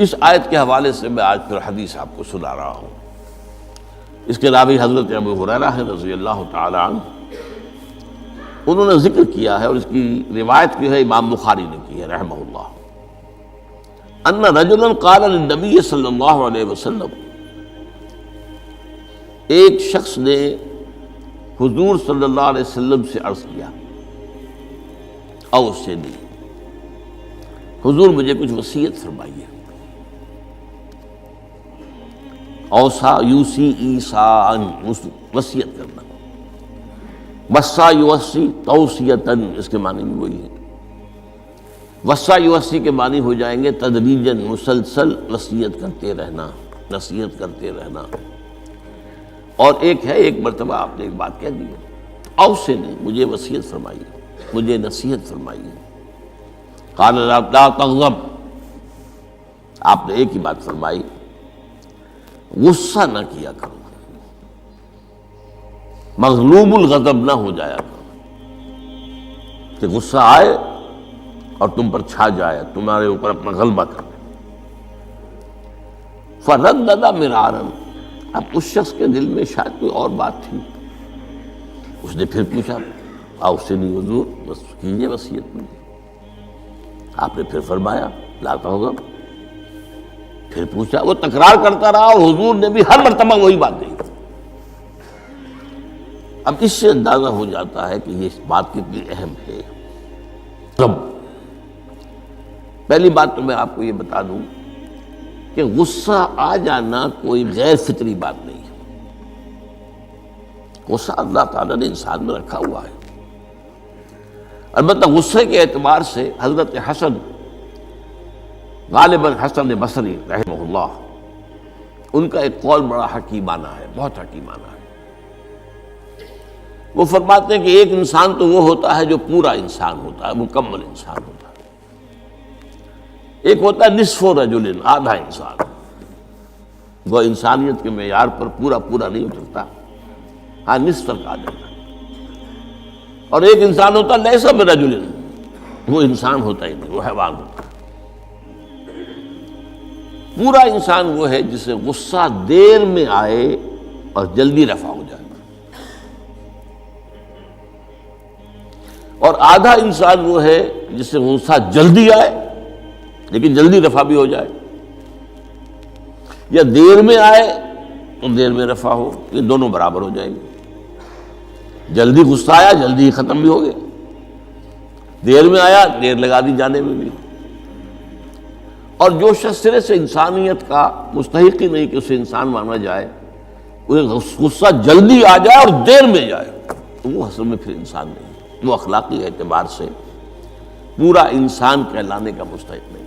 اس آیت کے حوالے سے میں آج پھر حدیث آپ کو سنا رہا ہوں. اس کے راوی حضرت ابو ہریرہ رضی اللہ تعالی عنہ، انہوں نے ذکر کیا ہے اور اس کی روایت کی ہے امام بخاری نے کی ہے رحمہ اللہ، ان رجلا قال للنبی صلی اللہ علیہ وسلم، ایک شخص نے حضور صلی اللہ علیہ وسلم سے عرض کیا، اوصنی، حضور مجھے کچھ وصیت فرمائیے. اوصا یوسی ایصاءً، وصیت کرنا. وصا یوصی توصیتاً، اس کے معنی بھی وہی ہے. وصا یوصی کے معنی ہو جائیں گے تدریجاً، مسلسل وصیت کرتے رہنا، نصیحت کرتے رہنا. اور ایک ہے ایک مرتبہ آپ نے ایک بات کہہ دی ہے، اوصنی، مجھے وصیت فرمائیے، مجھے نصیحت فرمائیے. قال لا تغضب، آپ نے ایک ہی بات فرمائی، غصہ نہ کیا کرو، مغلوب الغضب نہ ہو جایا کرو کہ غصہ آئے اور تم پر چھا جائے، تمہارے اوپر اپنا غلبہ کر. فردد مرارا، اب اس شخص کے دل میں شاید کوئی اور بات تھی، اس نے پھر پوچھا، اوصنی حضور، بس کیجیے وصیت مجھے. آپ نے پھر فرمایا لا تغضب. پھر پوچھا، وہ تکرار کرتا رہا اور حضور نے بھی ہر مرتبہ وہی بات کہی. اب اس سے اندازہ ہو جاتا ہے کہ یہ بات کتنی اہم ہے. پہلی بات تو میں آپ کو یہ بتا دوں کہ غصہ آ جانا کوئی غیر فطری بات نہیں ہے. غصہ اللہ تعالیٰ نے انسان میں رکھا ہوا ہے. البتہ غصے کے اعتبار سے حضرت حسن، غالباً حسن بصری رحمہ اللہ، ان کا ایک قول بڑا حکیمانہ ہے، بہت حکیمانہ ہے. وہ فرماتے ہیں کہ ایک انسان تو وہ ہوتا ہے جو پورا انسان ہوتا ہے، مکمل انسان ہوتا ہے. ایک ہوتا ہے نصف رجل، آدھا انسان، وہ انسانیت کے معیار پر پورا نہیں اترتا، ہاں نصف تک آ جاتا ہے. اور ایک انسان ہوتا ہے لیس برجل، وہ انسان ہوتا ہی نہیں، وہ حیوان ہوتا ہے. پورا انسان وہ ہے جسے غصہ دیر میں آئے اور جلدی رفع ہو جائے. اور آدھا انسان وہ ہے جسے غصہ جلدی آئے لیکن جلدی رفع بھی ہو جائے، یا دیر میں آئے تو دیر میں رفع ہو، یہ دونوں برابر ہو جائیں گے. جلدی غصہ آیا جلدی ہی ختم بھی ہو گیا، دیر میں آیا دیر لگا دی جانے میں بھی. اور جو شخص سرے سے انسانیت کا مستحق ہی نہیں کہ اسے انسان مانا جائے، وہ غصہ جلدی آ جائے اور دیر میں جائے، تو وہ اصل میں پھر انسان نہیں، وہ اخلاقی اعتبار سے پورا انسان کہلانے کا مستحق نہیں.